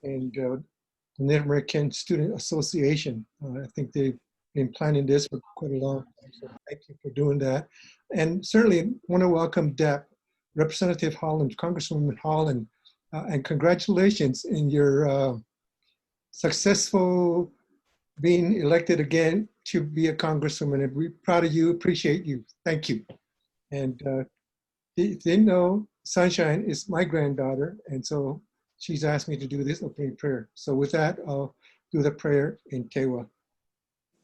and the Native American Student Association. I think they've been planning this for quite a long time, so thank you for doing that. And certainly want to welcome Deb, Representative Haaland, Congresswoman Haaland, and congratulations in your successful being elected again to be a congresswoman. And we're proud of you, appreciate you. Thank you. And didn't know Sunshine is my granddaughter, and so she's asked me to do this opening prayer. So with that, I'll do the prayer in Tewa.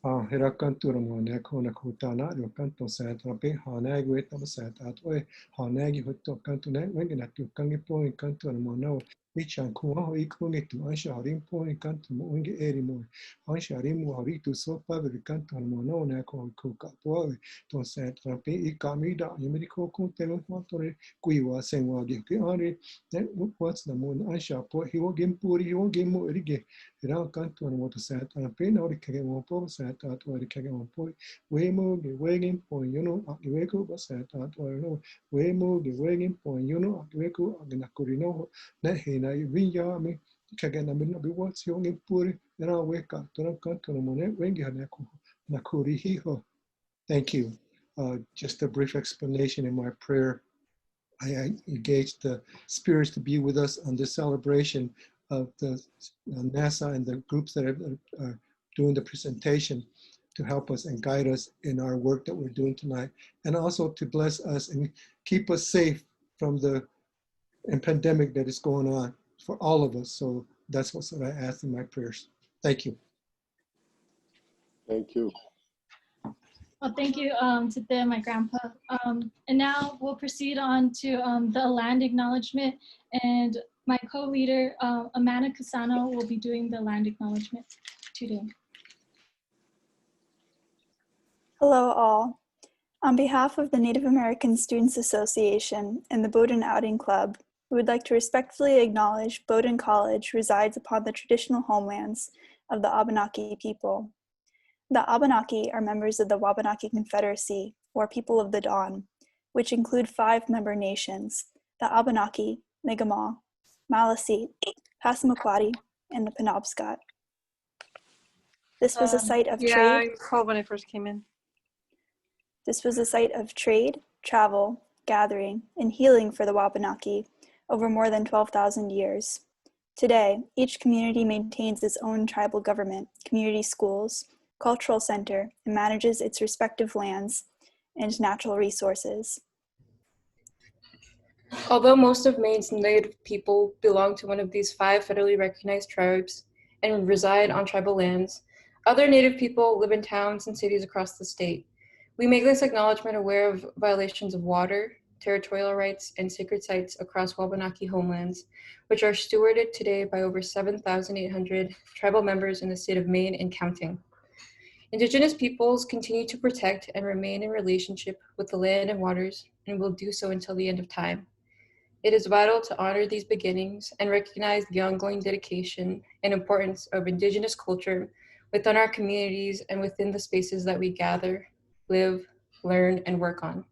Hirakantu ramone kona kutana yokanto santa be hanag wait on the santa way hanagi hoto kanto net winging at you kangi point kanto and mono which and kuo equally to ansharim point kanto wingi anymore ansharim haritu so public kanto and mono nako kuka boy to santa be ikamida yumiko kuntero montore kuiwa senwa gikari then what's the moon ansha po he will game puri he will game rige kanto and what santa and pay no kage mo po santa to the kage point we move the wagging point you know akiweko but santa to no we move the wagging point you know akiweko agnakurino na hina vinya me kage na minno be what's young in puri then I'll wake up to kanto no mone wengi hanako nakuri hiho. Thank you. Just a brief explanation in my prayer. I engaged the spirits to be with us on this celebration of the NASA and the groups that are doing the presentation to help us and guide us in our work that we're doing tonight, and also to bless us and keep us safe from the pandemic that is going on for all of us. So that's what I asked in my prayers. Thank you. Thank you. Well, thank you to them, my grandpa. And now we'll proceed on to the land acknowledgement, and my co-leader, Amanda Casano, will be doing the land acknowledgement today. Hello all. On behalf of the Native American Students Association and the Bowdoin Outing Club, we would like to respectfully acknowledge Bowdoin College resides upon the traditional homelands of the Abenaki people. The Abenaki are members of the Wabanaki Confederacy, or People of the Dawn, which include 5 member nations, the Abenaki, Mi'kmaq, Maliseet, Passamaquoddy, and the Penobscot. This was a site of yeah, trade. I recall when I first came in. This was a site of trade, travel, gathering, and healing for the Wabanaki over more than 12,000 years. Today, each community maintains its own tribal government, community schools, cultural center, and manages its respective lands and natural resources. Although most of Maine's native people belong to one of these 5 federally recognized tribes and reside on tribal lands, other native people live in towns and cities across the state. We make this acknowledgement aware of violations of water, territorial rights, and sacred sites across Wabanaki homelands, which are stewarded today by over 7,800 tribal members in the state of Maine and counting. Indigenous peoples continue to protect and remain in relationship with the land and waters, and will do so until the end of time. It is vital to honor these beginnings and recognize the ongoing dedication and importance of Indigenous culture within our communities and within the spaces that we gather, live, learn, and work on.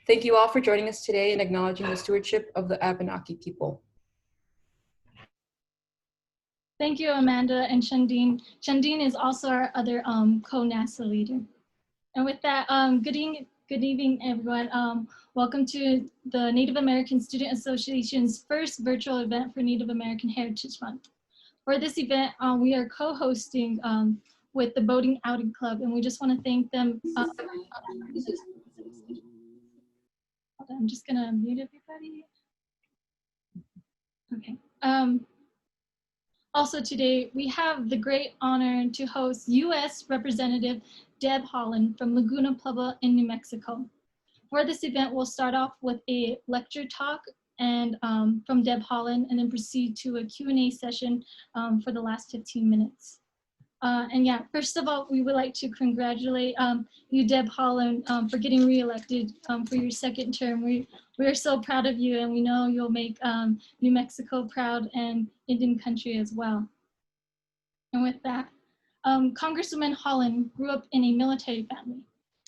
Thank you all for joining us today and acknowledging the stewardship of the Abenaki people. Thank you, Amanda and Shandine. Shandine is also our other co-NASA leader. And with that, good evening, everyone. Welcome to the Native American Student Association's first virtual event for Native American Heritage Month. For this event, we are co-hosting with the Bowdoin Outing Club, and we just want to thank them. I'm just gonna mute everybody. Okay. Also today, we have the great honor to host U.S. Representative Deb Haaland from Laguna Puebla in New Mexico. For this event, we'll start off with a lecture talk and from Deb Haaland, and then proceed to a Q&A session for the last 15 minutes. And yeah, first of all, we would like to congratulate you, Deb Haaland, for getting reelected for your 2nd term. We are so proud of you, and we know you'll make New Mexico proud and Indian country as well. And with that, Congresswoman Haaland grew up in a military family.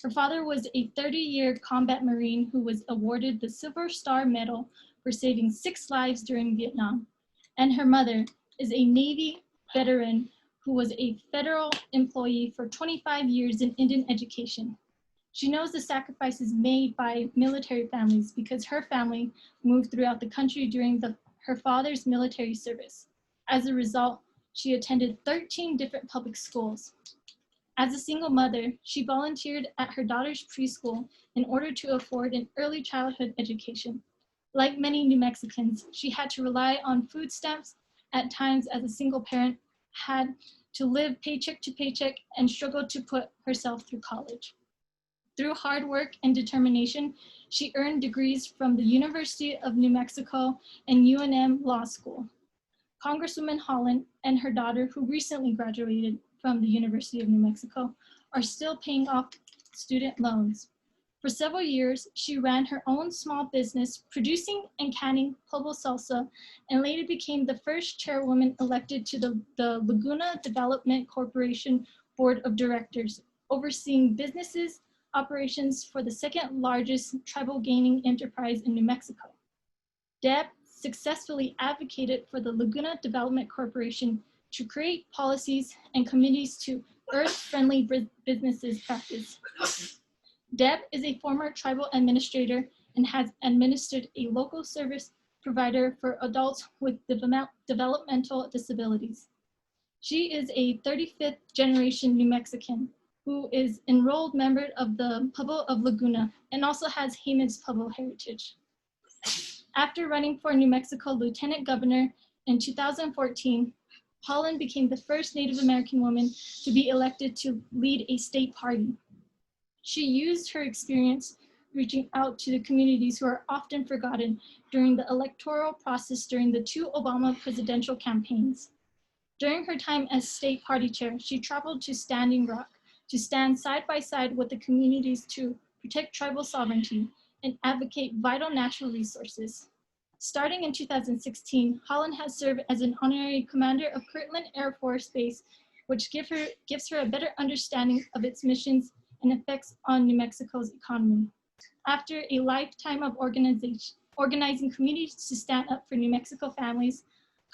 Her father was a 30-year combat Marine who was awarded the Silver Star Medal for saving 6 lives during Vietnam. And her mother, is a Navy veteran who was a federal employee for 25 years in Indian education. She knows the sacrifices made by military families because her family moved throughout the country during her father's military service. As a result, she attended 13 different public schools. As a single mother, she volunteered at her daughter's preschool in order to afford an early childhood education. Like many New Mexicans, she had to rely on food stamps at times as a single parent, had to live paycheck to paycheck, and struggled to put herself through college. Through hard work and determination, she earned degrees from the University of New Mexico and UNM Law School. Congresswoman Haaland and her daughter, who recently graduated from the University of New Mexico, are still paying off student loans. For several years, she ran her own small business producing and canning Pueblo salsa, and later became the first chairwoman elected to the Laguna Development Corporation Board of Directors, overseeing businesses operations for the second largest tribal gaming enterprise in New Mexico. Deb successfully advocated for the Laguna Development Corporation to create policies and committees to earth-friendly businesses practice. Deb is a former tribal administrator and has administered a local service provider for adults with developmental disabilities. She is a 35th generation New Mexican who is enrolled member of the Pueblo of Laguna and also has Jemez Pueblo heritage. After running for New Mexico Lieutenant Governor in 2014, Haaland became the first Native American woman to be elected to lead a state party. She used her experience reaching out to the communities who are often forgotten during the electoral process during the 2 Obama presidential campaigns. During her time as state party chair, she traveled to Standing Rock to stand side by side with the communities to protect tribal sovereignty and advocate vital natural resources. Starting in 2016, Haaland has served as an honorary commander of Kirtland Air Force Base, which gives her a better understanding of its missions and effects on New Mexico's economy. After a lifetime of organizing communities to stand up for New Mexico families,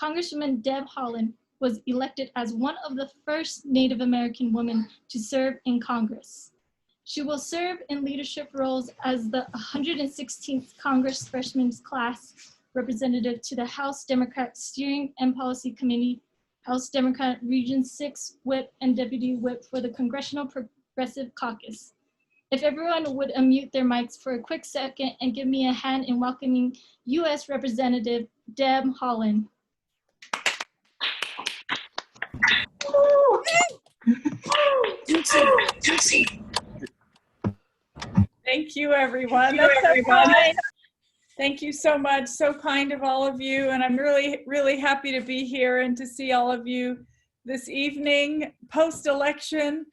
Congresswoman Deb Haaland was elected as one of the first Native American women to serve in Congress. She will serve in leadership roles as the 116th Congress Freshman Class Representative to the House Democrat Steering and Policy Committee, House Democrat Region 6 Whip and Deputy Whip for the Congressional Progressive Caucus. If everyone would unmute their mics for a quick second and give me a hand in welcoming U.S. Representative Deb Haaland. Thank you, everyone. That's so kind. Thank you so much. So kind of all of you. And I'm really, really happy to be here and to see all of you this evening, post-election.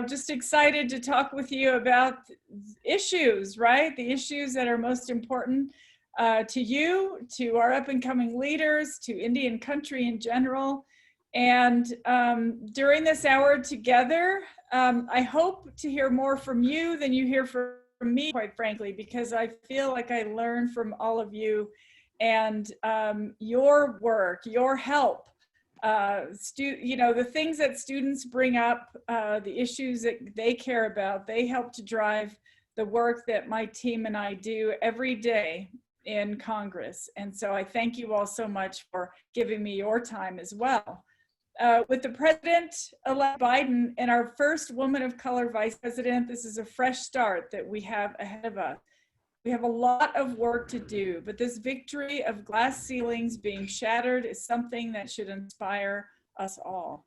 Just excited to talk with you about issues, right? The issues that are most important to you, to our up and coming leaders, to Indian country in general. And during this hour together, I hope to hear more from you than you hear from me, quite frankly, because I feel like I learn from all of you and your work, your help. The things that students bring up, the issues that they care about, they help to drive the work that my team and I do every day in Congress. And so I thank you all so much for giving me your time as well. With the President-elect Biden and our first woman of color vice president, this is a fresh start that we have ahead of us. We have a lot of work to do, but this victory of glass ceilings being shattered is something that should inspire us all.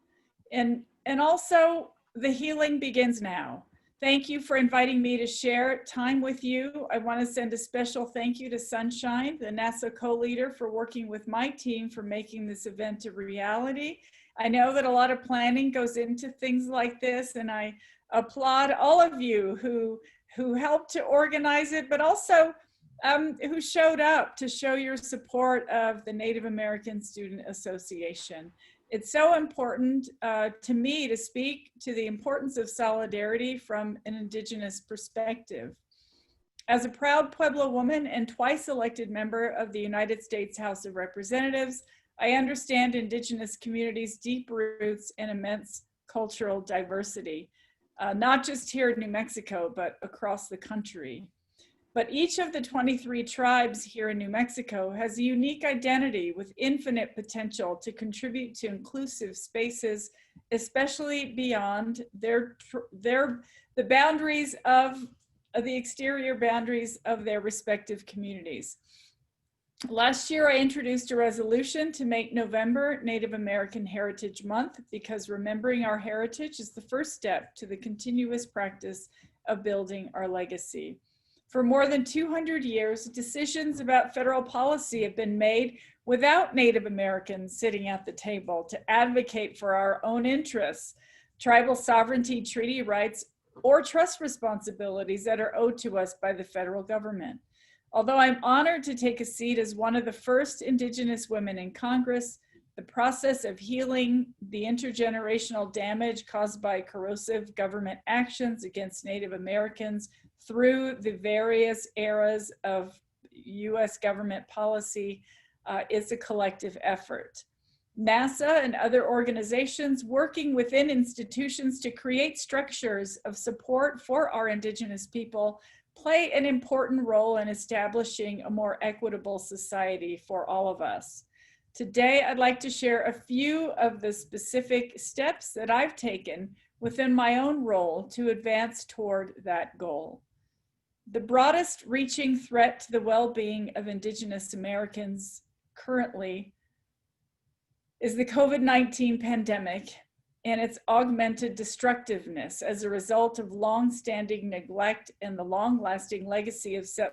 And also, the healing begins now. Thank you for inviting me to share time with you. I want to send a special thank you to Sunshine, the NASA co-leader, for working with my team for making this event a reality. I know that a lot of planning goes into things like this, and I applaud all of you who helped to organize it, but also who showed up to show your support of the Native American Student Association. It's so important to me to speak to the importance of solidarity from an Indigenous perspective. As a proud Pueblo woman and twice elected member of the United States House of Representatives, I understand Indigenous communities' deep roots and immense cultural diversity, not just here in New Mexico, but across the country. But each of the 23 tribes here in New Mexico has a unique identity with infinite potential to contribute to inclusive spaces, especially beyond the boundaries of the exterior boundaries of their respective communities. Last year, I introduced a resolution to make November Native American Heritage Month because remembering our heritage is the first step to the continuous practice of building our legacy. For more than 200 years, decisions about federal policy have been made without Native Americans sitting at the table to advocate for our own interests, tribal sovereignty, treaty rights, or trust responsibilities that are owed to us by the federal government. Although I'm honored to take a seat as one of the first Indigenous women in Congress, the process of healing the intergenerational damage caused by corrosive government actions against Native Americans through the various eras of U.S. government policy is a collective effort. NASA and other organizations working within institutions to create structures of support for our Indigenous people play an important role in establishing a more equitable society for all of us. Today, I'd like to share a few of the specific steps that I've taken within my own role to advance toward that goal. The broadest reaching threat to the well-being of Indigenous Americans currently is the COVID-19 pandemic and its augmented destructiveness as a result of long-standing neglect and the long-lasting legacy of settler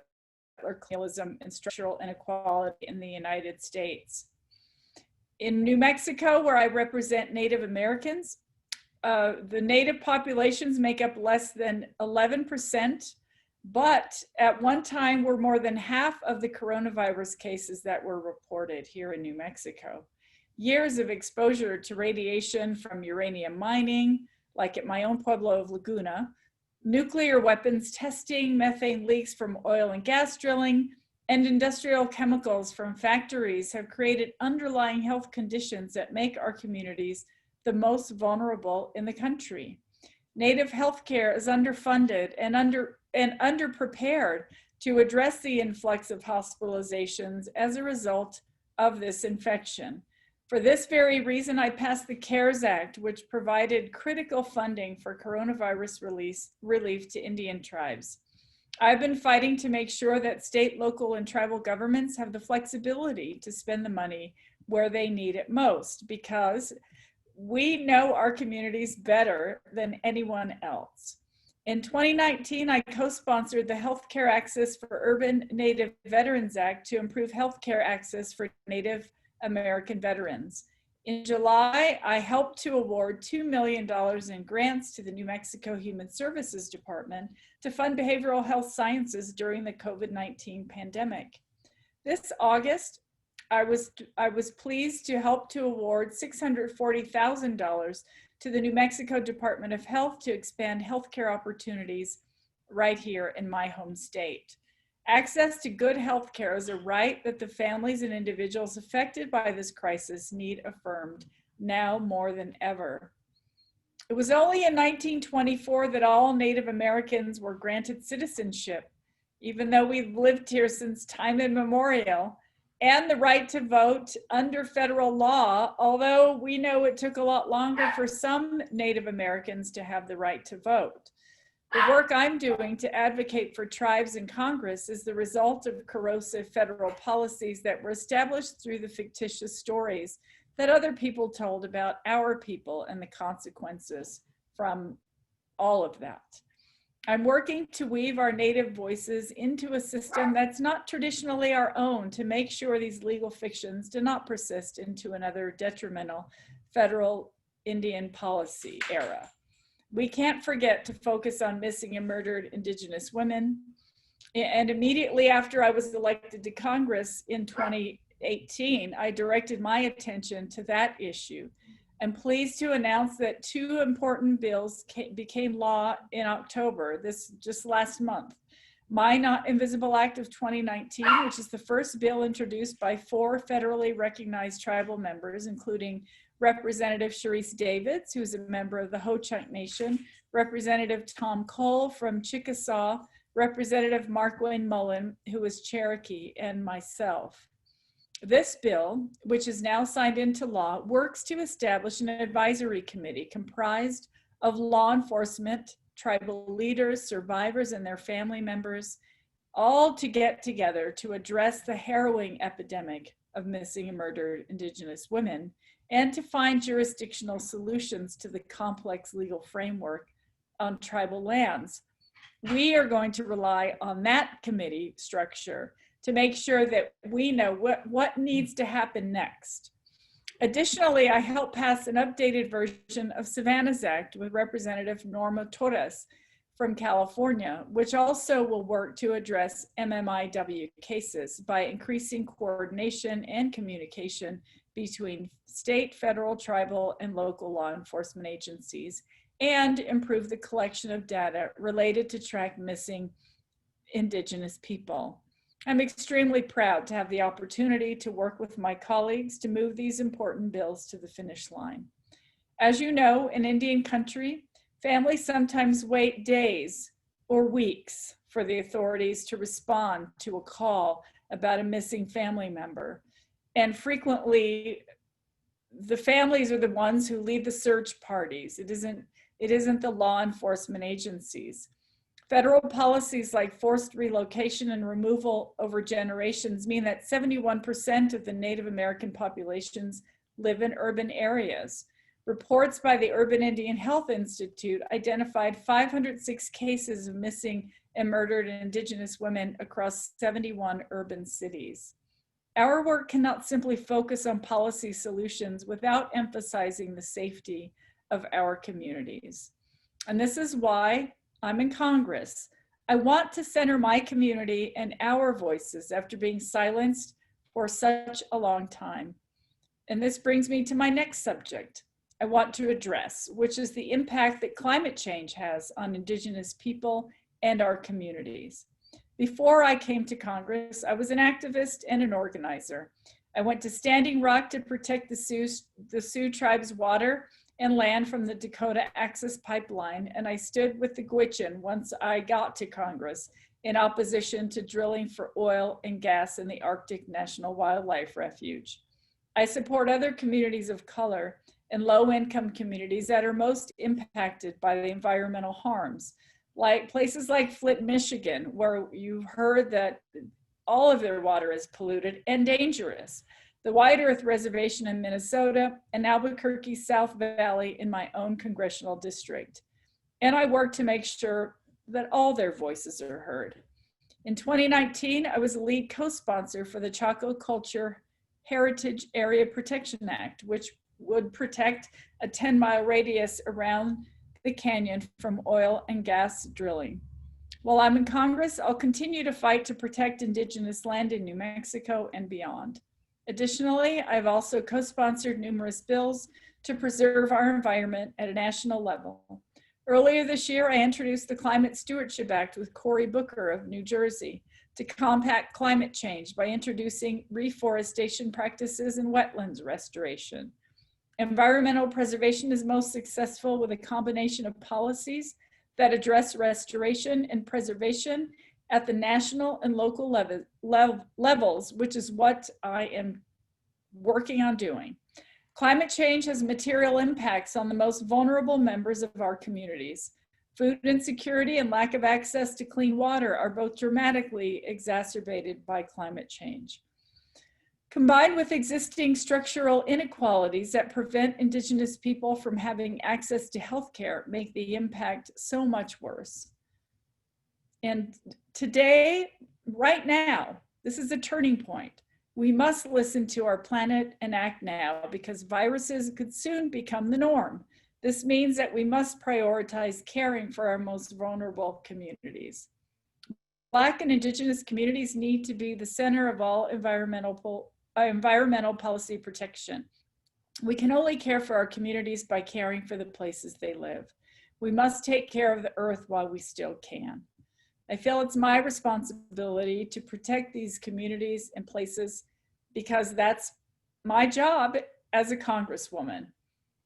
colonialism and structural inequality in the United States. In New Mexico, where I represent Native Americans, the Native populations make up less than 11%, but at one time were more than half of the coronavirus cases that were reported here in New Mexico. Years of exposure to radiation from uranium mining, like at my own pueblo of Laguna, nuclear weapons testing, methane leaks from oil and gas drilling, and industrial chemicals from factories have created underlying health conditions that make our communities the most vulnerable in the country. Native healthcare is underfunded and underprepared to address the influx of hospitalizations as a result of this infection. For this very reason, I passed the CARES Act, which provided critical funding for coronavirus relief to Indian tribes. I've been fighting to make sure that state, local, and tribal governments have the flexibility to spend the money where they need it most, because we know our communities better than anyone else. In 2019, I co-sponsored the Healthcare Access for Urban Native Veterans Act to improve healthcare access for Native American veterans. In July, I helped to award $2 million in grants to the New Mexico Human Services Department to fund behavioral health sciences during the COVID-19 pandemic. This August, I was pleased to help to award $640,000 to the New Mexico Department of Health to expand healthcare opportunities right here in my home state. Access to good health care is a right that the families and individuals affected by this crisis need affirmed now more than ever. It was only in 1924 that all Native Americans were granted citizenship, even though we've lived here since time immemorial, and the right to vote under federal law, although we know it took a lot longer for some Native Americans to have the right to vote. The work I'm doing to advocate for tribes in Congress is the result of corrosive federal policies that were established through the fictitious stories that other people told about our people and the consequences from all of that. I'm working to weave our Native voices into a system that's not traditionally our own to make sure these legal fictions do not persist into another detrimental federal Indian policy era. We can't forget to focus on missing and murdered Indigenous women. And immediately after I was elected to Congress in 2018, I directed my attention to that issue. I'm pleased to announce that 2 important bills became law in October, this just last month. My Not Invisible Act of 2019, which is the first bill introduced by 4 federally recognized tribal members, including Representative Sharice Davids, who is a member of the Ho-Chunk Nation, Representative Tom Cole from Chickasaw, Representative Mark Wayne Mullen, who is Cherokee, and myself. This bill, which is now signed into law, works to establish an advisory committee comprised of law enforcement, tribal leaders, survivors, and their family members, all to get together to address the harrowing epidemic of missing and murdered Indigenous women and to find jurisdictional solutions to the complex legal framework on tribal lands. We are going to rely on that committee structure to make sure that we know what needs to happen next. Additionally, I helped pass an updated version of Savannah's Act with Representative Norma Torres from California, which also will work to address MMIW cases by increasing coordination and communication between state, federal, tribal, and local law enforcement agencies, and improve the collection of data related to track missing Indigenous people. I'm extremely proud to have the opportunity to work with my colleagues to move these important bills to the finish line. As you know, in Indian country, families sometimes wait days or weeks for the authorities to respond to a call about a missing family member. And frequently, the families are the ones who lead the search parties. It isn't the law enforcement agencies. Federal policies like forced relocation and removal over generations mean that 71% of the Native American populations live in urban areas. Reports by the Urban Indian Health Institute identified 506 cases of missing and murdered Indigenous women across 71 urban cities. Our work cannot simply focus on policy solutions without emphasizing the safety of our communities. And this is why I'm in Congress. I want to center my community and our voices after being silenced for such a long time. And this brings me to my next subject I want to address, which is the impact that climate change has on Indigenous people and our communities. Before I came to Congress, I was an activist and an organizer. I went to Standing Rock to protect the Sioux tribe's water and land from the Dakota Access Pipeline, and I stood with the Gwich'in once I got to Congress in opposition to drilling for oil and gas in the Arctic National Wildlife Refuge. I support other communities of color and low-income communities that are most impacted by the environmental harms, like places like Flint, Michigan, where you've heard that all of their water is polluted and dangerous. The White Earth Reservation in Minnesota, and Albuquerque South Valley in my own congressional district. And I work to make sure that all their voices are heard. In 2019, I was a lead co-sponsor for the Chaco Culture Heritage Area Protection Act, which would protect a 10-mile radius around the canyon from oil and gas drilling. While I'm in Congress, I'll continue to fight to protect Indigenous land in New Mexico and beyond. Additionally, I've also co-sponsored numerous bills to preserve our environment at a national level. Earlier this year, I introduced the Climate Stewardship Act with Cory Booker of New Jersey to combat climate change by introducing reforestation practices and wetlands restoration. Environmental preservation is most successful with a combination of policies that address restoration and preservation at the national and local levels, which is what I am working on doing. Climate change has material impacts on the most vulnerable members of our communities. Food insecurity and lack of access to clean water are both dramatically exacerbated by climate change. Combined with existing structural inequalities that prevent Indigenous people from having access to healthcare, make the impact so much worse. And today, right now, this is a turning point. We must listen to our planet and act now because viruses could soon become the norm. This means that we must prioritize caring for our most vulnerable communities. Black and Indigenous communities need to be the center of all environmental policy protection. We can only care for our communities by caring for the places they live. We must take care of the earth while we still can. I feel it's my responsibility to protect these communities and places because that's my job as a Congresswoman.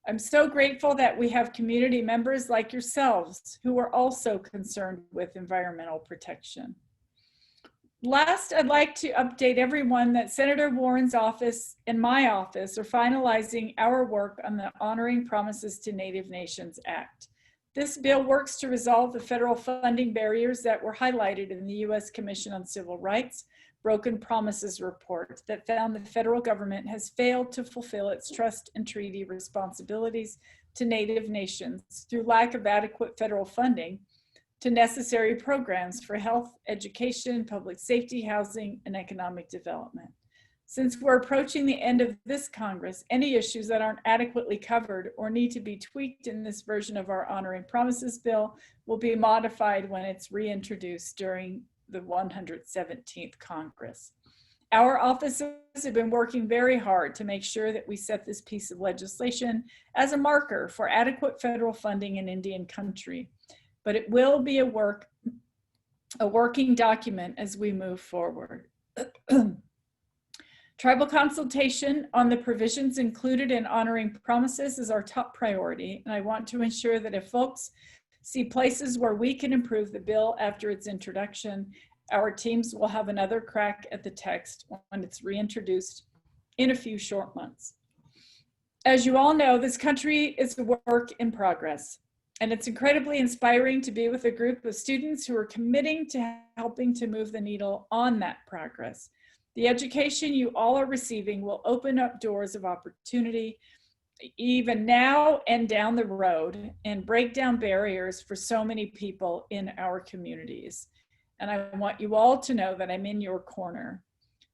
I'm so grateful that we have community members like yourselves who are also concerned with environmental protection. Last, I'd like to update everyone that Senator Warren's office and my office are finalizing our work on the Honoring Promises to Native Nations Act. This bill works to resolve the federal funding barriers that were highlighted in the U.S. Commission on Civil Rights Broken Promises report that found the federal government has failed to fulfill its trust and treaty responsibilities to Native nations through lack of adequate federal funding to necessary programs for health, education, public safety, housing, and economic development. Since we're approaching the end of this Congress, any issues that aren't adequately covered or need to be tweaked in this version of our Honoring Promises bill will be modified when it's reintroduced during the 117th Congress. Our offices have been working very hard to make sure that we set this piece of legislation as a marker for adequate federal funding in Indian country, but it will be a working document as we move forward. Tribal consultation on the provisions included in Honoring Promises is our top priority, and I want to ensure that if folks see places where we can improve the bill after its introduction, our teams will have another crack at the text when it's reintroduced in a few short months. As you all know, this country is a work in progress, and it's incredibly inspiring to be with a group of students who are committing to helping to move the needle on that progress. The education you all are receiving will open up doors of opportunity even now and down the road and break down barriers for so many people in our communities. And I want you all to know that I'm in your corner.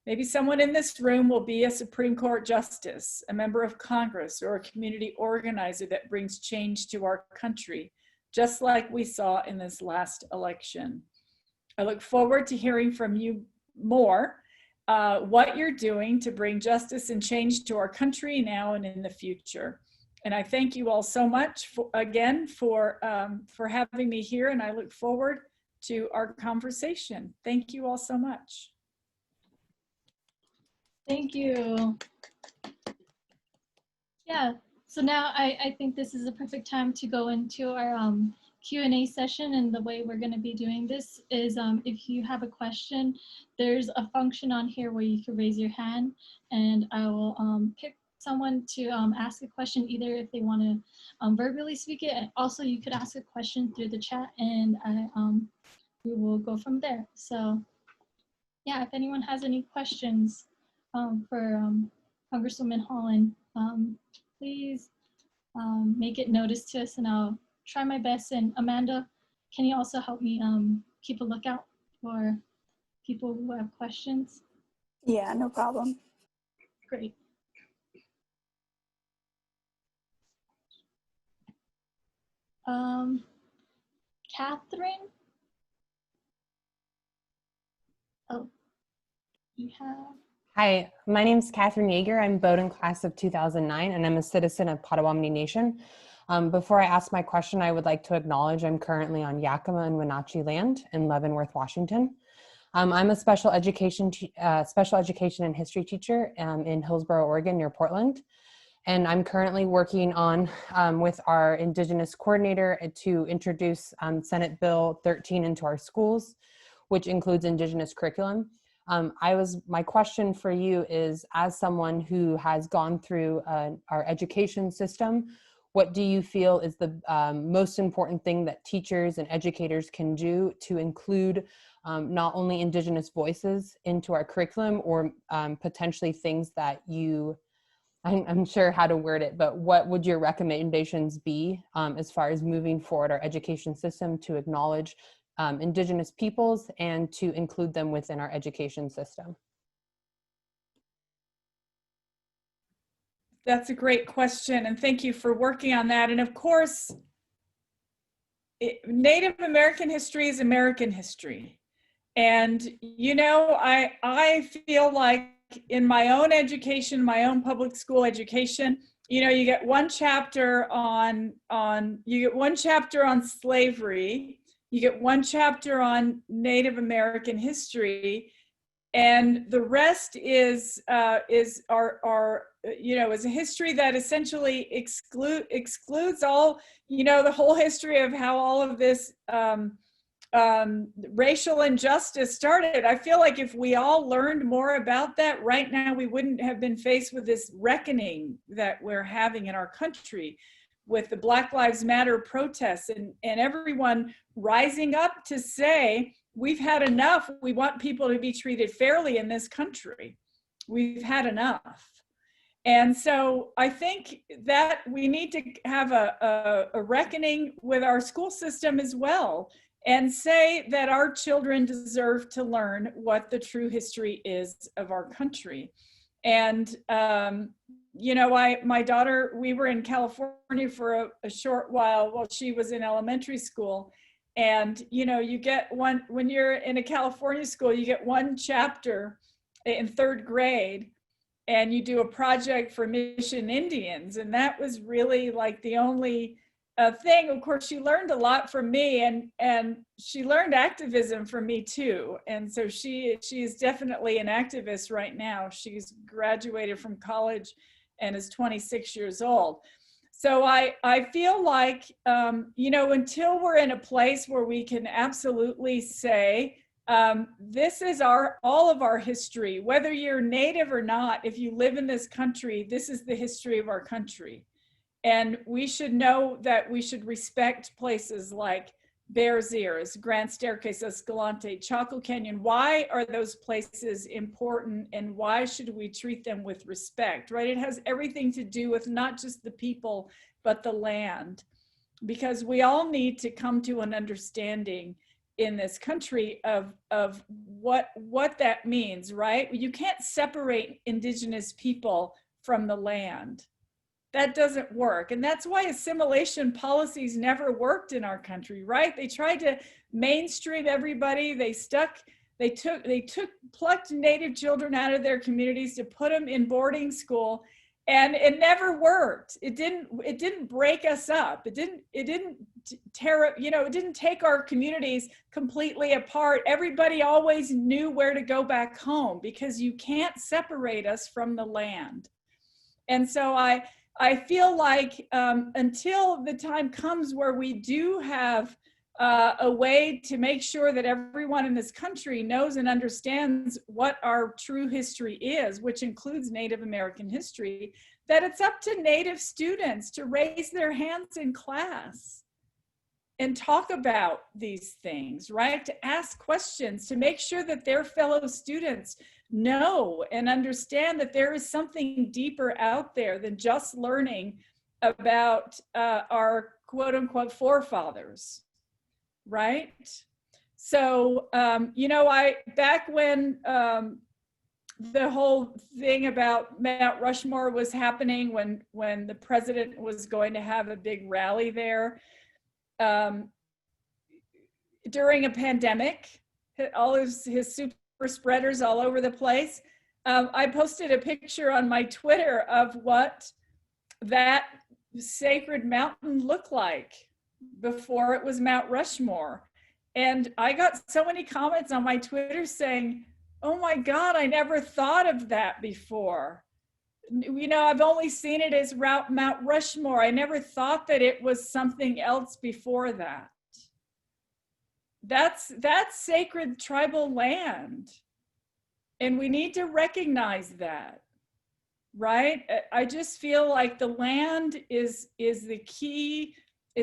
Maybe someone in this room will be a Supreme Court justice, a member of Congress, or a community organizer that brings change to our country, just like we saw in this last election. I look forward to hearing from you more what you're doing to bring justice and change to our country now and in the future. And I thank you all so much again for having me here, and I look forward to our conversation. Thank you all so much. Thank you. Yeah, so now I think this is a perfect time to go into our Q&A session, and the way we're going to be doing this is if you have a question, there's a function on here where you can raise your hand, and I will pick someone to ask a question, either if they want to verbally speak it, and also you could ask a question through the chat, and we will go from there. So yeah, if anyone has any questions for Congresswoman Haaland, please make it noticed to us, and I'll try my best. And Amanda, can you also help me keep a lookout for people who have questions? Yeah, no problem. Great. Catherine? Oh, you have? Hi, my name is Catherine Yeager. I'm Bowdoin class of 2009, and I'm a citizen of Potawatomi Nation. Before I ask my question, I would like to acknowledge I'm currently on Yakima and Wenatchee land in Leavenworth, Washington. I'm a special education and history teacher in Hillsboro, Oregon, near Portland. And I'm currently working on with our Indigenous coordinator to introduce Senate Bill 13 into our schools, which includes Indigenous curriculum. My question for you is, as someone who has gone through our education system, what do you feel is the most important thing that teachers and educators can do to include not only Indigenous voices into our curriculum, or potentially things that I'm sure how to word it, but what would your recommendations be as far as moving forward our education system to acknowledge Indigenous peoples and to include them within our education system? That's a great question, and thank you for working on that. And of course, Native American history is American history. And you know, I feel like in my own education, my own public school education, you know, you get one chapter on slavery, You get one chapter on Native American history, and the rest is a history that essentially excludes all, the whole history of how all of this racial injustice started. I feel like if we all learned more about that right now, we wouldn't have been faced with this reckoning that we're having in our country with the Black Lives Matter protests and everyone rising up to say, we've had enough. We want people to be treated fairly in this country. We've had enough. And so I think that we need to have a reckoning with our school system as well, and say that our children deserve to learn what the true history is of our country. And, my daughter, we were in California for a short while she was in elementary school. And, you get one, when you're in a California school, you get one chapter in 3rd grade and you do a project for Mission Indians. And that was really like the only thing. Of course, she learned a lot from me, and she learned activism from me too. And so she is definitely an activist right now. She's graduated from college and is 26 years old. So I feel like, until we're in a place where we can absolutely say, this is all of our history, whether you're Native or not, if you live in this country, this is the history of our country. And we should know that we should respect places like Bears Ears, Grand Staircase, Escalante, Chaco Canyon. Why are those places important, and why should we treat them with respect, right? It has everything to do with not just the people, but the land, because we all need to come to an understanding in this country of what that means, right? You can't separate Indigenous people from the land. That doesn't work. And that's why assimilation policies never worked in our country, right? They tried to mainstream everybody. They plucked Native children out of their communities to put them in boarding school, and it never worked. It didn't break us up. It didn't take our communities completely apart. Everybody always knew where to go back home, because you can't separate us from the land. And so I feel like until the time comes where we do have a way to make sure that everyone in this country knows and understands what our true history is, which includes Native American history, that it's up to Native students to raise their hands in class and talk about these things, right? To ask questions, to make sure that their fellow students know and understand that there is something deeper out there than just learning about our quote unquote forefathers, right? So, back when the whole thing about Mount Rushmore was happening, when the president was going to have a big rally there, during a pandemic, all his super spreaders all over the place. I posted a picture on my Twitter of what that sacred mountain looked like before it was Mount Rushmore. And I got so many comments on my Twitter saying, oh my God, I never thought of that before. I've only seen it as Mount Rushmore. I never thought that it was something else before that. That's sacred tribal land. And we need to recognize that, right? I just feel like the land is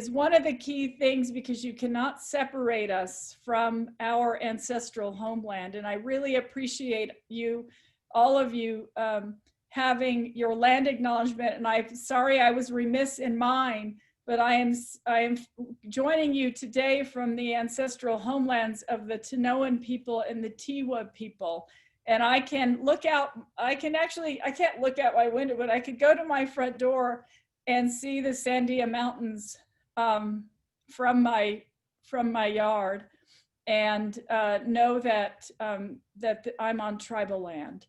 one of the key things, because you cannot separate us from our ancestral homeland. And I really appreciate all of you, having your land acknowledgement. And I'm sorry I was remiss in mine, but I am joining you today from the ancestral homelands of the Tanoan people and the Tiwa people. And I can't look out my window, but I could go to my front door and see the Sandia Mountains from my yard, and know that I'm on tribal land.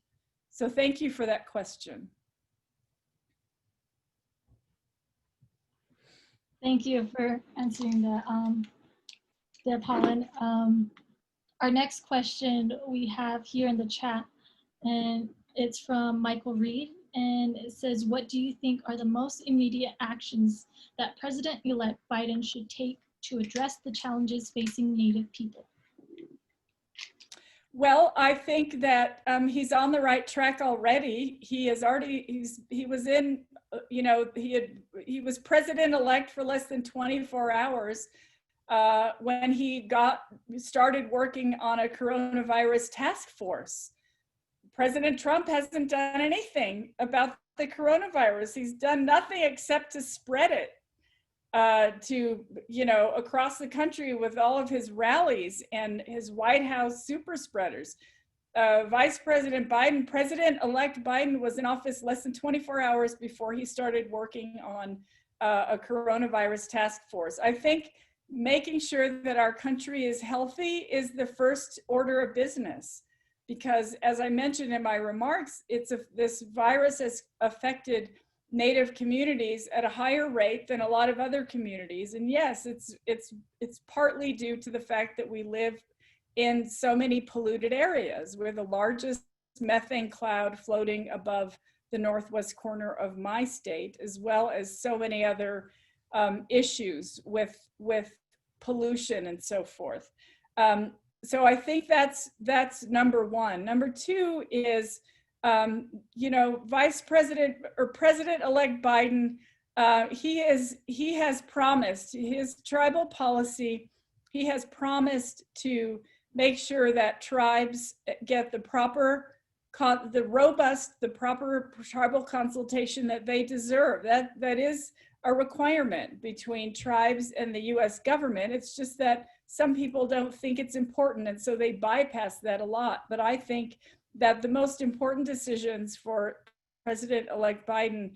So thank you for that question. Thank you for answering that. Deb Haaland. Our next question we have here in the chat, and it's from Michael Reed, and it says, what do you think are the most immediate actions that President-elect Biden should take to address the challenges facing Native people? Well, I think that he's on the right track already. He was in, you know, he was president-elect for less than 24 hours when he started working on a coronavirus task force. President Trump hasn't done anything about the coronavirus. He's done nothing except to spread it to, you know, across the country with all of his rallies and his White House super spreaders. Vice President Biden, President-elect Biden, was in office less than 24 hours before he started working on a coronavirus task force. I think making sure that our country is healthy is the first order of business, because as I mentioned in my remarks, this virus has affected Native communities at a higher rate than a lot of other communities. And yes, it's partly due to the fact that we live in so many polluted areas. We're the largest methane cloud floating above the northwest corner of my state, as well as so many other issues with pollution and so forth. So I think that's number one. Number two is, you know, Vice President or President-elect Biden, he has promised his tribal policy. He has promised to make sure that tribes get the proper tribal consultation that they deserve. That is a requirement between tribes and the U.S. government. It's just that some people don't think it's important, and so they bypass that a lot. But I think that the most important decisions for President-elect Biden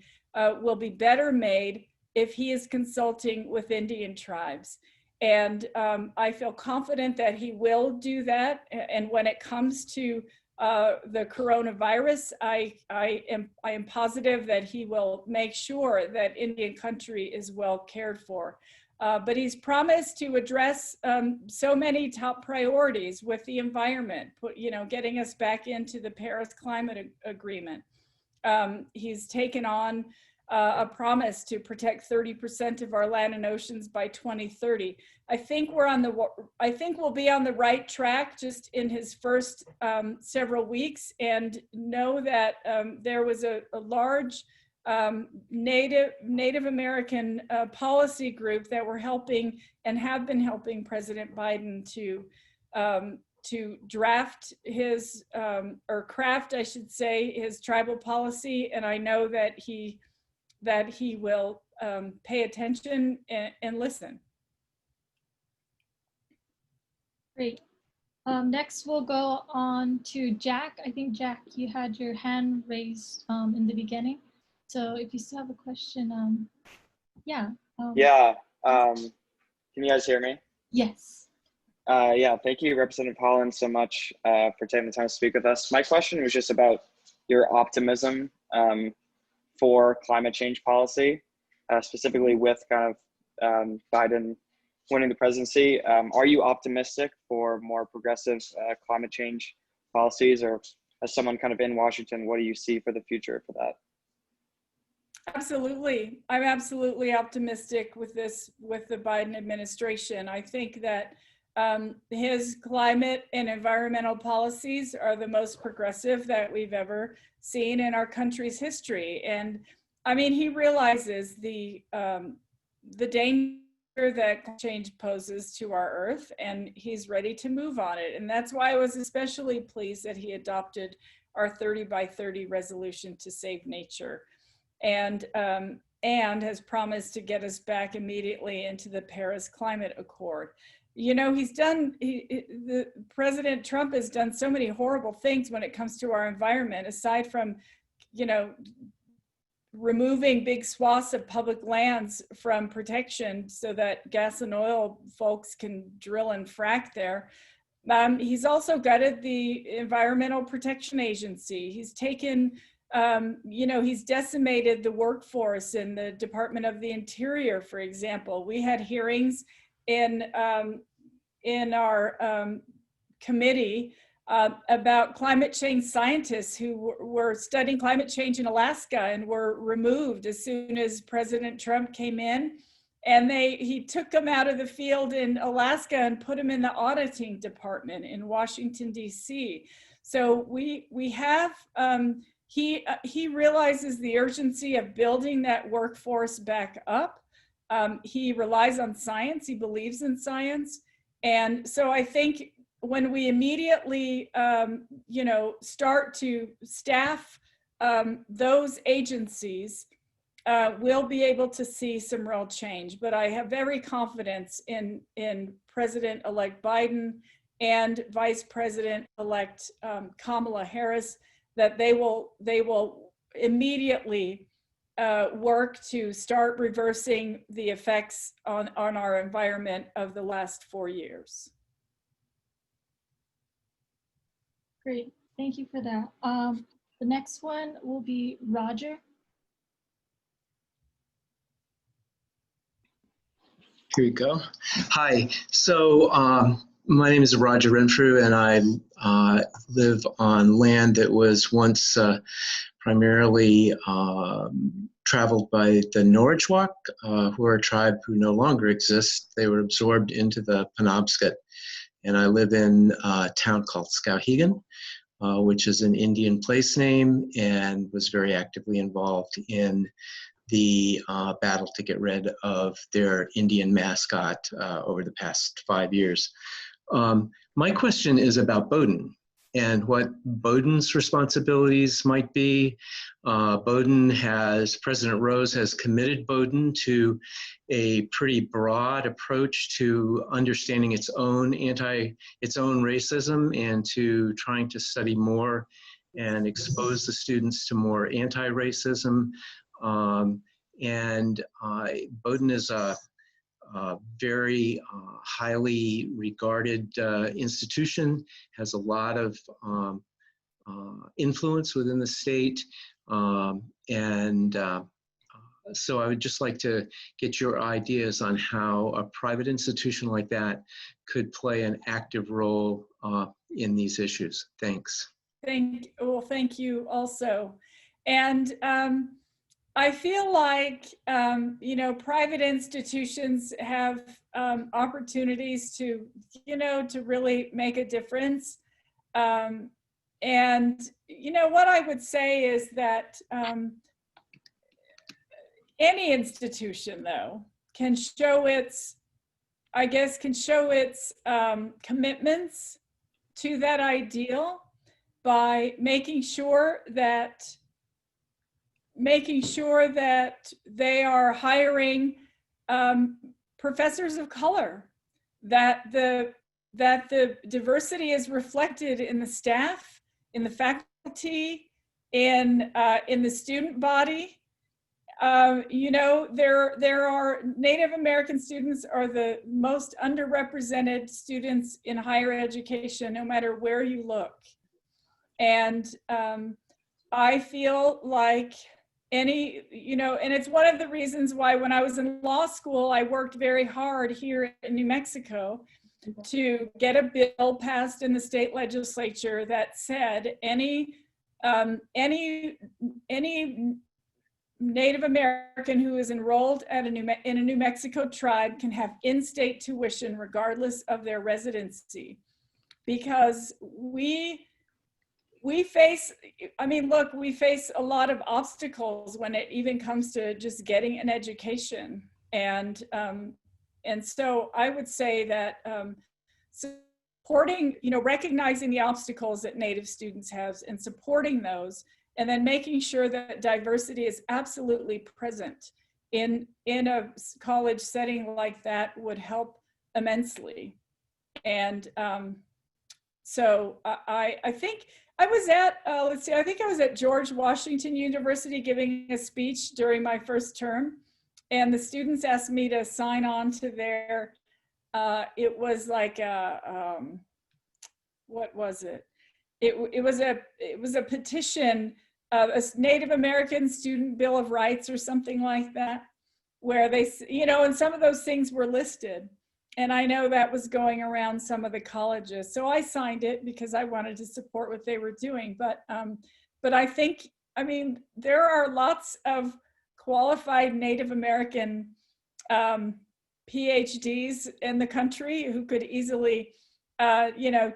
will be better made if he is consulting with Indian tribes. And I feel confident that he will do that. And when it comes to the coronavirus, I am positive that he will make sure that Indian country is well cared for. But he's promised to address so many top priorities with the environment, getting us back into the Paris Climate Agreement. He's taken on a promise to protect 30% of our land and oceans by 2030. I think we'll be on the right track just in his first several weeks, and know that there was a large Native American policy group that were helping and have been helping President Biden to draft his or craft, I should say, his tribal policy. And I know that he will pay attention and listen. Great. Next, we'll go on to Jack. I think, Jack, you had your hand raised in the beginning. So if you still have a question, yeah. Can you guys hear me? Yes. Yeah, thank you, Representative Haaland, so much for taking the time to speak with us. My question was just about your optimism for climate change policy, specifically with kind of Biden winning the presidency. Are you optimistic for more progressive climate change policies, or as someone kind of in Washington, what do you see for the future for that? Absolutely. I'm absolutely optimistic with the Biden administration. I think that his climate and environmental policies are the most progressive that we've ever seen in our country's history. And I mean, he realizes the danger that change poses to our Earth, and he's ready to move on it. And that's why I was especially pleased that he adopted our 30 by 30 resolution to save nature, and has promised to get us back immediately into the Paris Climate Accord. You know, President Trump has done so many horrible things when it comes to our environment, aside from, removing big swaths of public lands from protection so that gas and oil folks can drill and frack there. He's also gutted the Environmental Protection Agency. He's taken, he's decimated the workforce in the Department of the Interior, for example. We had hearings in committee about climate change scientists who were studying climate change in Alaska and were removed as soon as President Trump came in. And he took them out of the field in Alaska and put them in the auditing department in Washington, D.C. So we have, he realizes the urgency of building that workforce back up. He relies on science, he believes in science. And so I think when we immediately, start to staff those agencies, we'll be able to see some real change. But I have every confidence in President-elect Biden and Vice President-elect Kamala Harris that they will immediately work to start reversing the effects on our environment of the last 4 years. Great, thank you for that. The next one will be Roger. Here you go. Hi, so my name is Roger Renfrew, and I live on land that was once primarily traveled by the Norridgewock, who are a tribe who no longer exists. They were absorbed into the Penobscot, and I live in a town called Skowhegan, which is an Indian place name, and was very actively involved in the battle to get rid of their Indian mascot over the past 5 years. My question is about Bowdoin and what Bowdoin's responsibilities might be. President Rose has committed Bowdoin to a pretty broad approach to understanding its own racism and to trying to study more and expose the students to more anti-racism. Bowdoin is a very highly regarded institution, has a lot of influence within the state. So I would just like to get your ideas on how a private institution like that could play an active role in these issues. Thanks. Thank you also. And I feel like, private institutions have opportunities to really make a difference. What I would say is that any institution, though, can show its commitments to that ideal by making sure that they are hiring professors of color, that the diversity is reflected in the staff, in the faculty, in the student body. There are Native American students are the most underrepresented students in higher education, no matter where you look. And I feel like and it's one of the reasons why when I was in law school, I worked very hard here in New Mexico to get a bill passed in the state legislature that said any Native American who is enrolled at in a New Mexico tribe can have in-state tuition regardless of their residency, because we face a lot of obstacles when it even comes to just getting an education. And so I would say that supporting, recognizing the obstacles that Native students have and supporting those, and then making sure that diversity is absolutely present in a college setting like that would help immensely. And so I think I was at, I think I was at George Washington University giving a speech during my first term, and the students asked me to sign on to their, it was like a, what was it? It was a petition, a Native American Student Bill of Rights or something like that, where they, and some of those things were listed. And I know that was going around some of the colleges. So I signed it because I wanted to support what they were doing. But I think, I mean, there are lots of qualified Native American PhDs in the country who could easily,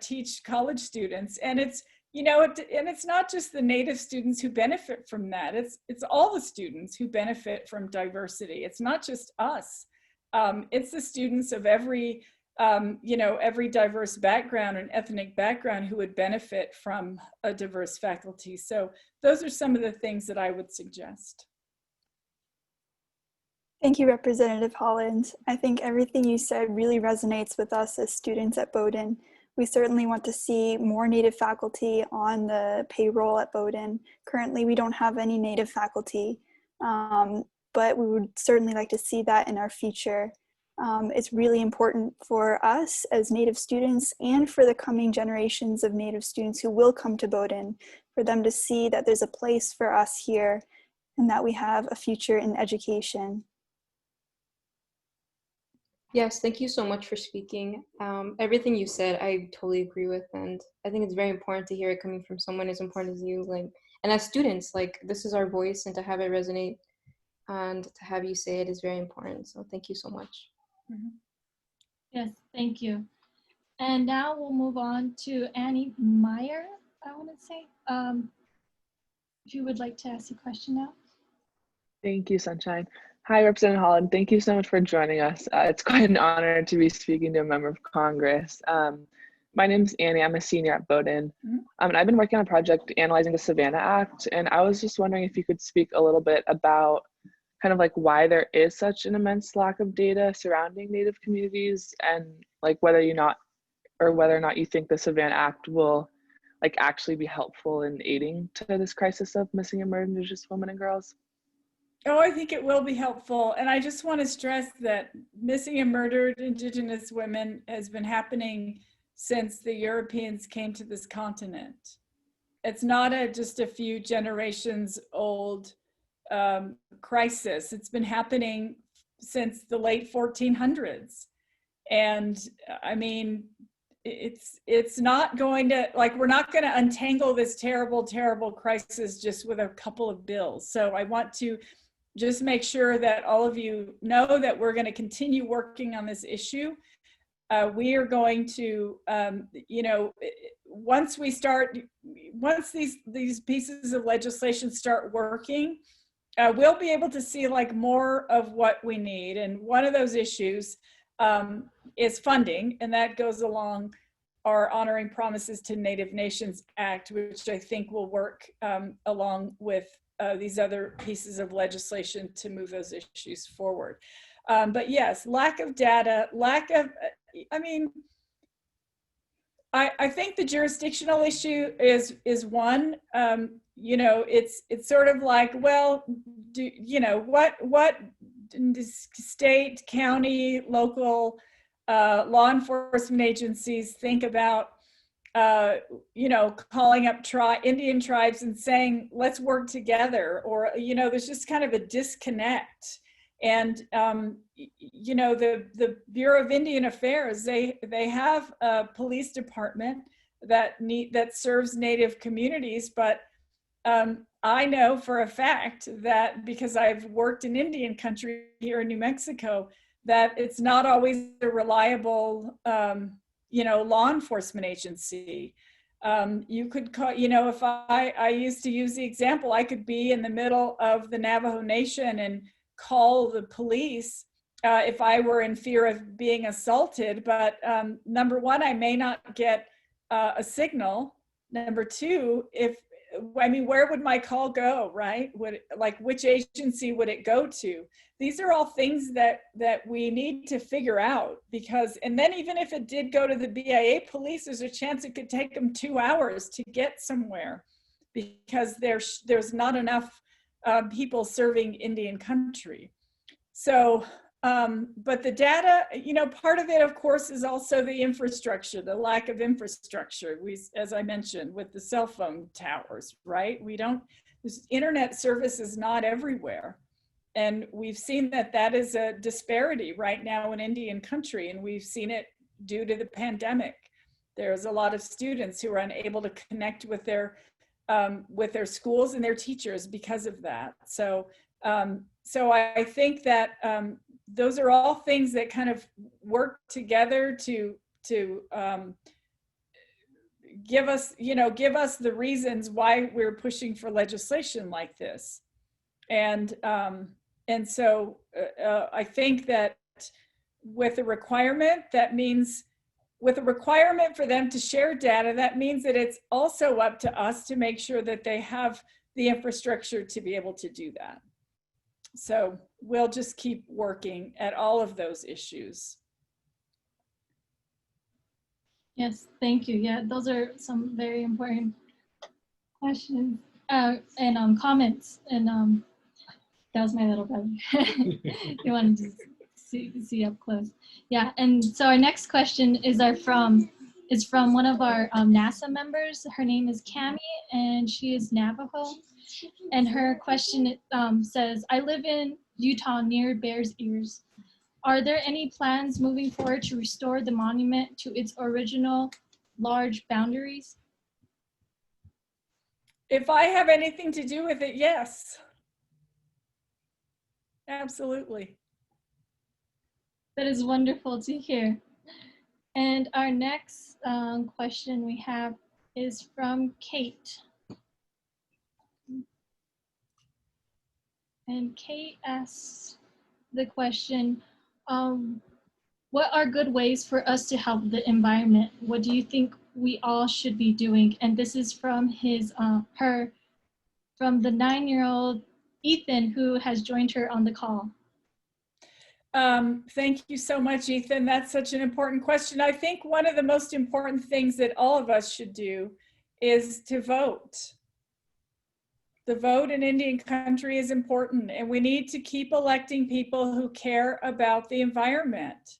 teach college students. And it's, and it's not just the Native students who benefit from that. It's all the students who benefit from diversity. It's not just us. It's the students of every, every diverse background and ethnic background who would benefit from a diverse faculty. So those are some of the things that I would suggest. Thank you, Representative Haaland. I think everything you said really resonates with us as students at Bowdoin. We certainly want to see more Native faculty on the payroll at Bowdoin. Currently, we don't have any Native faculty, but we would certainly like to see that in our future. It's really important for us as Native students and for the coming generations of Native students who will come to Bowdoin, for them to see that there's a place for us here and that we have a future in education. Yes, thank you so much for speaking. Everything you said, I totally agree with, and I think it's very important to hear it coming from someone as important as you. Like, and as students, like, this is our voice, and to have it resonate and to have you say it is very important. So thank you so much. Mm-hmm. Yes, thank you. And now we'll move on to Annie Meyer, I want to say. If you would like to ask a question now. Thank you, Sunshine. Hi, Representative Haaland. Thank you so much for joining us. It's quite an honor to be speaking to a member of Congress. My name is Annie. I'm a senior at Bowdoin. And I've been working on a project analyzing the Savannah Act. And I was just wondering if you could speak a little bit about kind of like why there is such an immense lack of data surrounding Native communities, and like whether or not you think the Savannah Act will like actually be helpful in aiding to this crisis of missing and murdered Indigenous women and girls. Oh, I think it will be helpful. And I just want to stress that missing and murdered Indigenous women has been happening since the Europeans came to this continent. It's not just a few generations old crisis. It's been happening since the late 1400s. And I mean, it's not going to, like, we're not going to untangle this terrible, terrible crisis just with a couple of bills. So I want to just make sure that all of you know that we're going to continue working on this issue. We are going to, once these pieces of legislation start working, we'll be able to see like more of what we need. And one of those issues is funding, and that goes along our Honoring Promises to Native Nations Act, which I think will work along with these other pieces of legislation to move those issues forward. But yes, lack of data, I think the jurisdictional issue is one. It's sort of like, well, what state, county, local law enforcement agencies think about calling up Indian tribes and saying, let's work together, or, there's just kind of a disconnect. And, the Bureau of Indian Affairs, they have a police department that serves Native communities, but I know for a fact that, because I've worked in Indian country here in New Mexico, that it's not always a reliable law enforcement agency. You could call, if I used to use the example, I could be in the middle of the Navajo Nation and call the police if I were in fear of being assaulted. But number one, I may not get a signal. Number two, where would my call go, right? Which agency would it go to? These are all things that we need to figure out, because, and then even if it did go to the BIA police, there's a chance it could take them 2 hours to get somewhere, because there's not enough people serving Indian country. So, but the data, part of it, of course, is also the infrastructure, the lack of infrastructure. As I mentioned, with the cell phone towers, right? This internet service is not everywhere. and we've seen that that is a disparity right now in Indian country, and we've seen it due to the pandemic. There's a lot of students who are unable to connect with their schools and their teachers because of that. So, so I think that those are all things that kind of work together to give us the reasons why we're pushing for legislation like this. And so I think that with a requirement, that means with a requirement for them to share data, that means that it's also up to us to make sure that they have the infrastructure to be able to do that. So we'll just keep working at all of those issues. Yes, thank you. Yeah, those are some very important questions and comments. And that was my little brother. You wanted to see up close. Yeah, and so our next question is from one of our NASA members. Her name is Cami, and she is Navajo. And her question says, I live in Utah near Bears Ears. Are there any plans moving forward to restore the monument to its original large boundaries? If I have anything to do with it, yes. Absolutely. That is wonderful to hear. And our next question we have is from Kate. And Kate asks the question, what are good ways for us to help the environment? What do you think we all should be doing? And this is from from the 9-year-old Ethan, who has joined her on the call. Thank you so much, Ethan. That's such an important question. I think one of the most important things that all of us should do is to vote. The vote in Indian country is important, and we need to keep electing people who care about the environment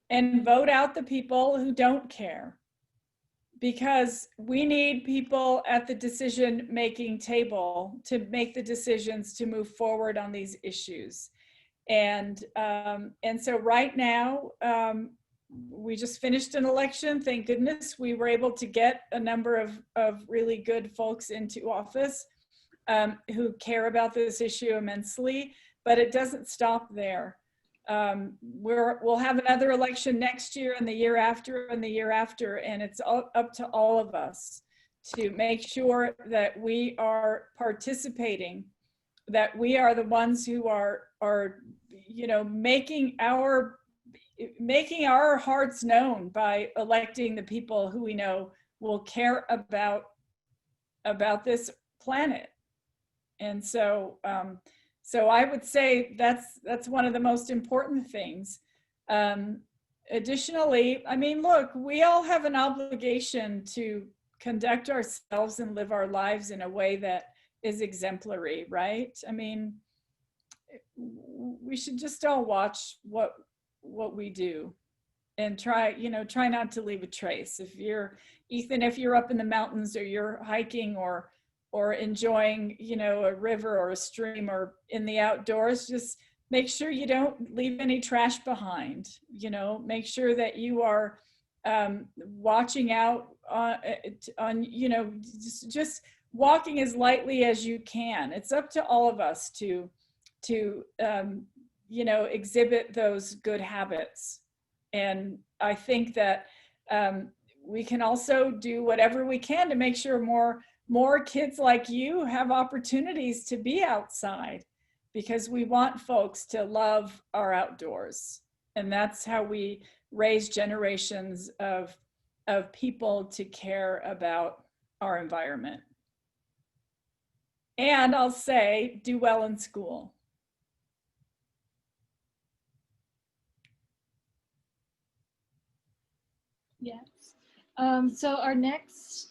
and vote out the people who don't care, because we need people at the decision-making table to make the decisions to move forward on these issues. And so right now, we just finished an election. Thank goodness we were able to get a number of really good folks into office who care about this issue immensely, but it doesn't stop there. We'll have another election next year and the year after and the year after, and it's up to all of us to make sure that we are participating, that we are the ones who are making our hearts known by electing the people who we know will care about this planet. And so so I would say that's one of the most important things. Additionally, I mean, look, we all have an obligation to conduct ourselves and live our lives in a way that is exemplary, right? I mean, we should just all watch what we do and try not to leave a trace. If you're, Ethan, if you're up in the mountains or you're hiking or enjoying, a river or a stream or in the outdoors, just make sure you don't leave any trash behind. Make sure that you are watching out on just walking as lightly as you can. It's up to all of us to exhibit those good habits. And I think that we can also do whatever we can to make sure more kids like you have opportunities to be outside, because we want folks to love our outdoors. And that's how we raise generations of people to care about our environment. And I'll say, do well in school. Yes. So our next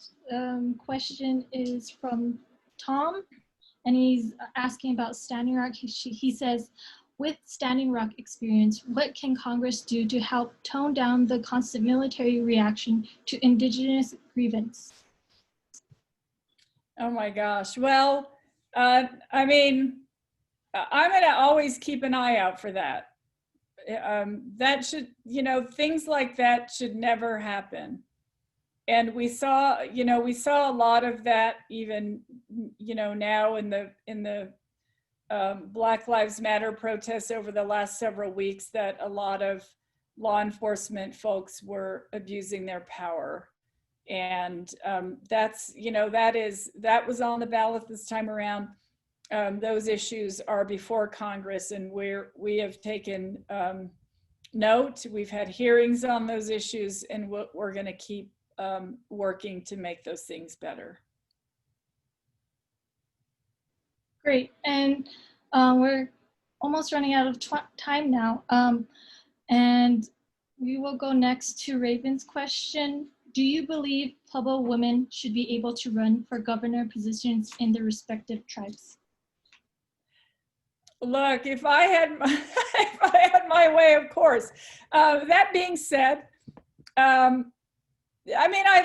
question is from Tom, and he's asking about Standing Rock. He says, with Standing Rock experience, what can Congress do to help tone down the constant military reaction to Indigenous grievance? Oh my gosh. Well, I mean, I'm going to always keep an eye out for that. That should, things like that should never happen. And we saw a lot of that even, now in the Black Lives Matter protests over the last several weeks, that a lot of law enforcement folks were abusing their power. And that was on the ballot this time around. Those issues are before Congress, and we have taken note. We've had hearings on those issues, and we're going to keep working to make those things better. Great, and we're almost running out of time now. And we will go next to Raven's question. Do you believe Pueblo women should be able to run for governor positions in their respective tribes? Look, if I had my way, of course. That being said, I'd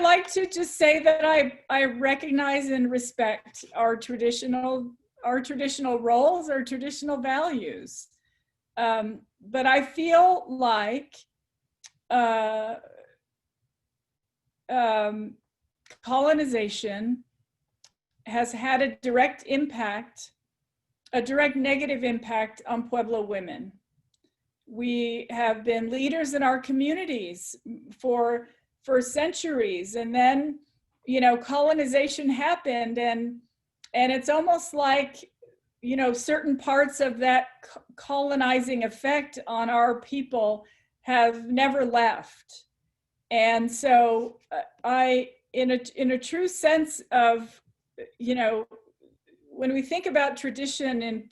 like to just say that I recognize and respect our traditional roles, our traditional values. But I feel like colonization has had a direct negative impact on Pueblo women. We have been leaders in our communities for centuries, and then, colonization happened, and it's almost like, certain parts of that colonizing effect on our people have never left. And so in a true sense of, when we think about tradition in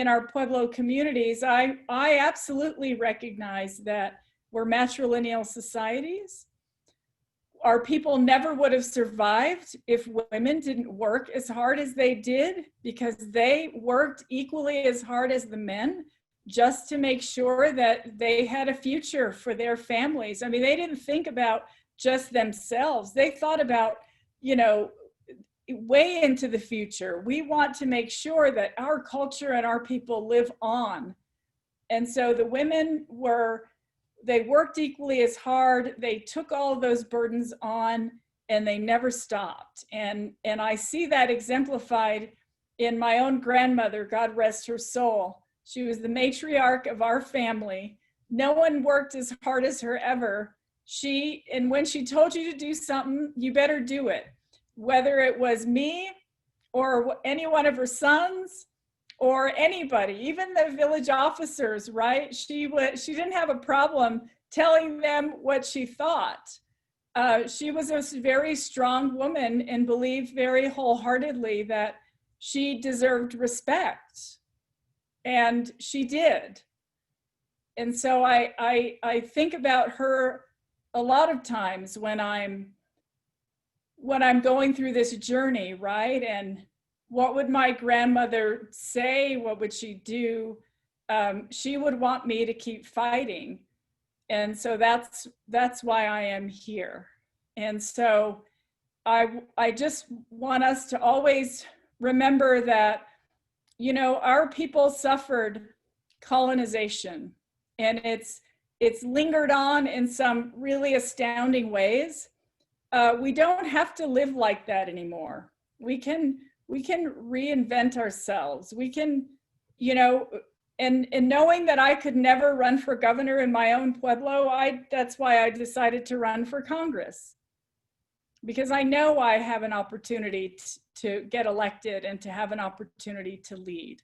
our Pueblo communities, I absolutely recognize that we're matrilineal societies. Our people never would have survived if women didn't work as hard as they did, because they worked equally as hard as the men just to make sure that they had a future for their families. I mean, they didn't think about just themselves. They thought about, way into the future. We want to make sure that our culture and our people live on. And so the women they worked equally as hard. They took all of those burdens on, and they never stopped. And I see that exemplified in my own grandmother, God rest her soul. She was the matriarch of our family. No one worked as hard as her ever. And when she told you to do something, you better do it. Whether it was me or any one of her sons or anybody, even the village officers, right? She didn't have a problem telling them what she thought. She was a very strong woman and believed very wholeheartedly that she deserved respect. And she did. And so I think about her a lot of times when I'm going through this journey, right? And what would my grandmother say? What would she do? She would want me to keep fighting. And so that's why I am here. And so I just want us to always remember that, our people suffered colonization, and it's lingered on in some really astounding ways. We don't have to live like that anymore. We can reinvent ourselves. We can, and knowing that I could never run for governor in my own Pueblo, that's why I decided to run for Congress, because I know I have an opportunity to get elected and to have an opportunity to lead.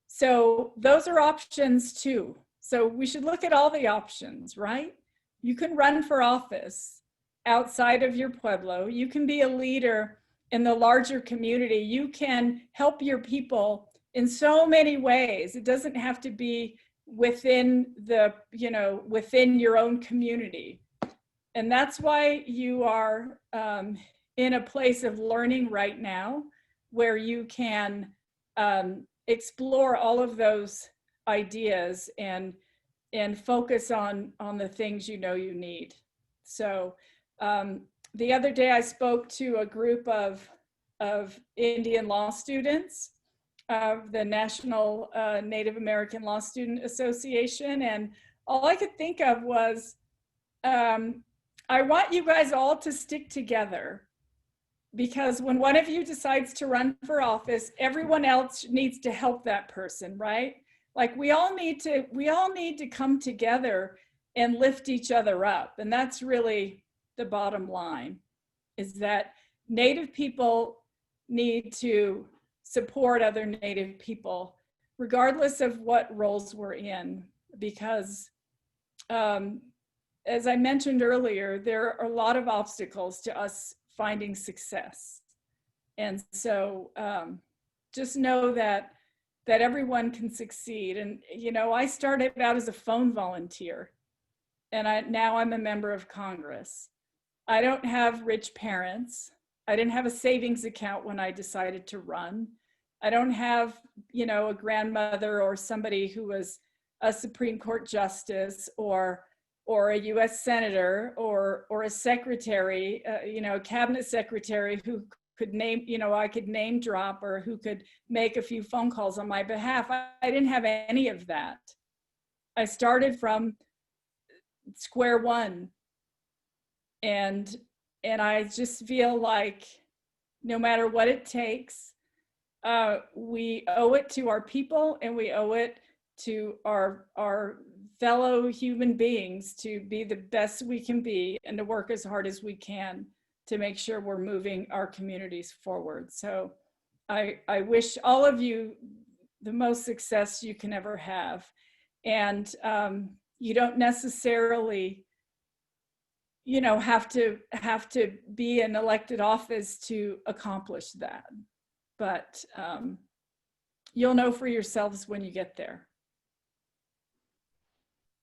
So those are options too. So we should look at all the options, right? You can run for office outside of your Pueblo. You can be a leader in the larger community. You can help your people in so many ways. It doesn't have to be within within your own community. And that's why you are in a place of learning right now, where you can explore all of those ideas and focus on the things you need. So the other day I spoke to a group of Indian law students, of the National Native American Law Student Association. And all I could think of was, I want you guys all to stick together, because when one of you decides to run for office, everyone else needs to help that person, right? Like we all need to come together and lift each other up. And that's really the bottom line, is that Native people need to support other Native people, regardless of what roles we're in, because as I mentioned earlier, there are a lot of obstacles to us finding success. And so just know that everyone can succeed. And, you know, I started out as a phone volunteer, and now I'm a member of Congress. I don't have rich parents. I didn't have a savings account when I decided to run. I don't have, you know, a grandmother or somebody who was a Supreme Court justice or a U.S. senator or a secretary, you know, a cabinet secretary who could name, you know, I could name drop, or who could make a few phone calls on my behalf. I didn't have any of that. I started from square one. And I just feel like no matter what it takes, we owe it to our people, and we owe it to our fellow human beings to be the best we can be and to work as hard as we can to make sure we're moving our communities forward. So I wish all of you the most success you can ever have. And you don't necessarily, you know, have to be in elected office to accomplish that. But you'll know for yourselves when you get there.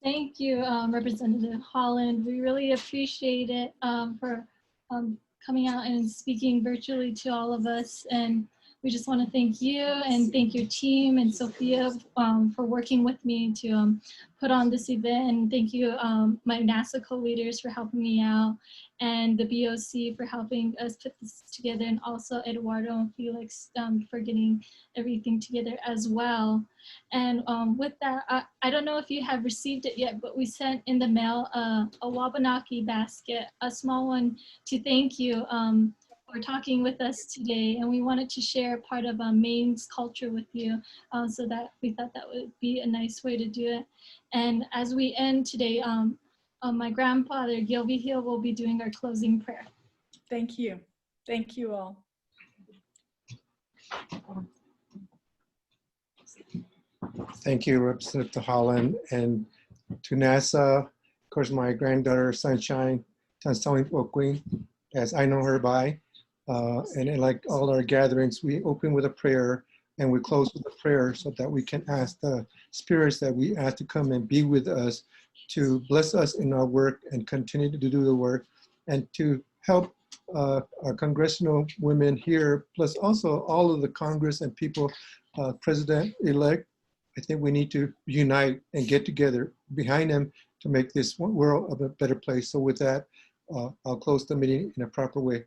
Thank you, Representative Haaland. We really appreciate it for coming out and speaking virtually to all of us. And we just want to thank you and thank your team and Sophia for working with me to put on this event. And thank you, my NASA co-leaders, for helping me out, and the BOC for helping us put this together, and also Eduardo and Felix for getting everything together as well. And with that, I don't know if you have received it yet, but we sent in the mail a Wabanaki basket, a small one, to thank you for talking with us today. And we wanted to share part of Maine's culture with you, so that we thought that would be a nice way to do it. And as we end today, my grandfather, Gilby Hill, will be doing our closing prayer. Thank you. Thank you all. Thank you, Representative Haaland, and to NASA, of course, my granddaughter, Sunshine, Tanstoni Queen, as I know her by. And like all our gatherings, we open with a prayer and we close with a prayer, so that we can ask the spirits that we ask to come and be with us, to bless us in our work and continue to do the work, and to help our congressional women here, plus also all of the Congress and people, President-elect. I think we need to unite and get together behind them to make this world a better place. So with that, I'll close the meeting in a proper way.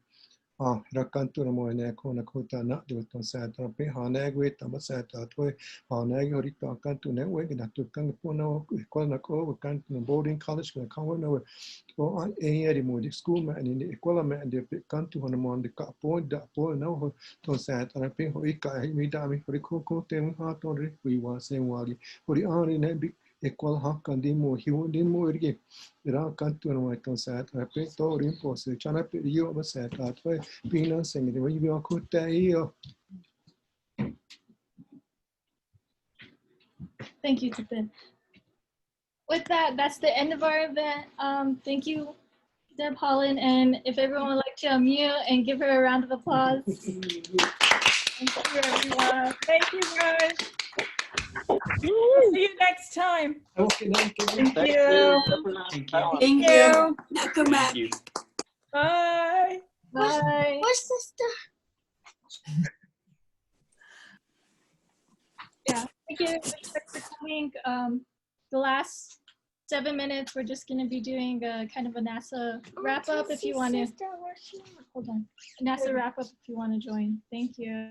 Rakantu na mo ne ko na kota na do ton sa ta pe hanagwe tamasata toy hanag horita kantu ne we na to kan ko no ko na ko kan no boarding college ko kan no ko an eri mo di school ma ni ecola ma de kantu hono mo de ka po da po no ton sa ta pe ho ika mi da mi ko ko te mo ha to ri we wa se wali ori ani ne bi equal hakkan di mo hiu di mo erge ra kantu no ton sa ta pe to rin po se chana pe io ma sa ta toy pina se mi de vi ko ta io. Thank you, Tipin. With that, that's the end of our event. Thank you, Deb Haaland, and if everyone would like to unmute and give her a round of applause. Thank you, everyone. Thank you, guys. See you next time. Okay, Thank you. Thank you. Thank you. Thank you. Bye. Bye. What's the stuff? Yeah, thank you for coming. The last 7 minutes, we're just going to be doing a kind of a NASA wrap up if you want to. Hold on. NASA wrap up if you want to join. Thank you.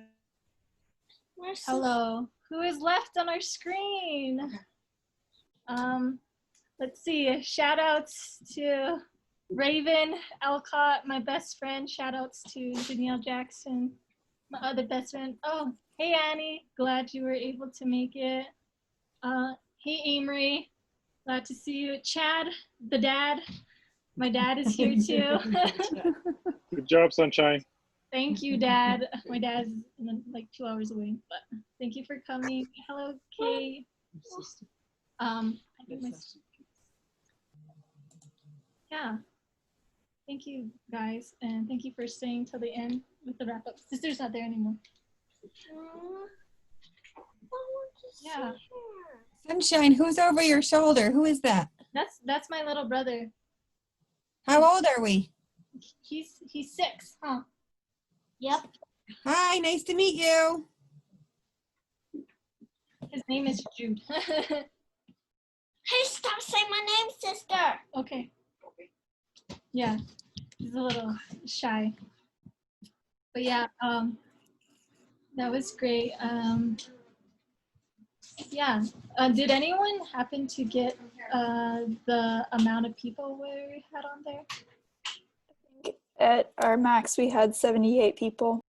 Hello. Who is left on our screen? Let's see. Shout outs to Raven Alcott, my best friend. Shout outs to Danielle Jackson, my other best friend. Oh, hey Annie. Glad you were able to make it. Hey Amory. Glad to see you. Chad, the dad. My dad is here too. Good job, Sunshine. Thank you, Dad. My dad's like 2 hours away, but thank you for coming. Hello, Kay. I think yeah. Thank you, guys, and thank you for staying till the end with the wrap up. Sister's not there anymore. Yeah. Sunshine, who's over your shoulder? Who is that? That's my little brother. How old are we? He's 6, huh? Yep. Hi, nice to meet you. His name is Jude. Hey, stop saying my name, sister. Okay. Yeah, he's a little shy. But yeah, that was great. Yeah. Did anyone happen to get the amount of people we had on there? At our max, we had 78 people.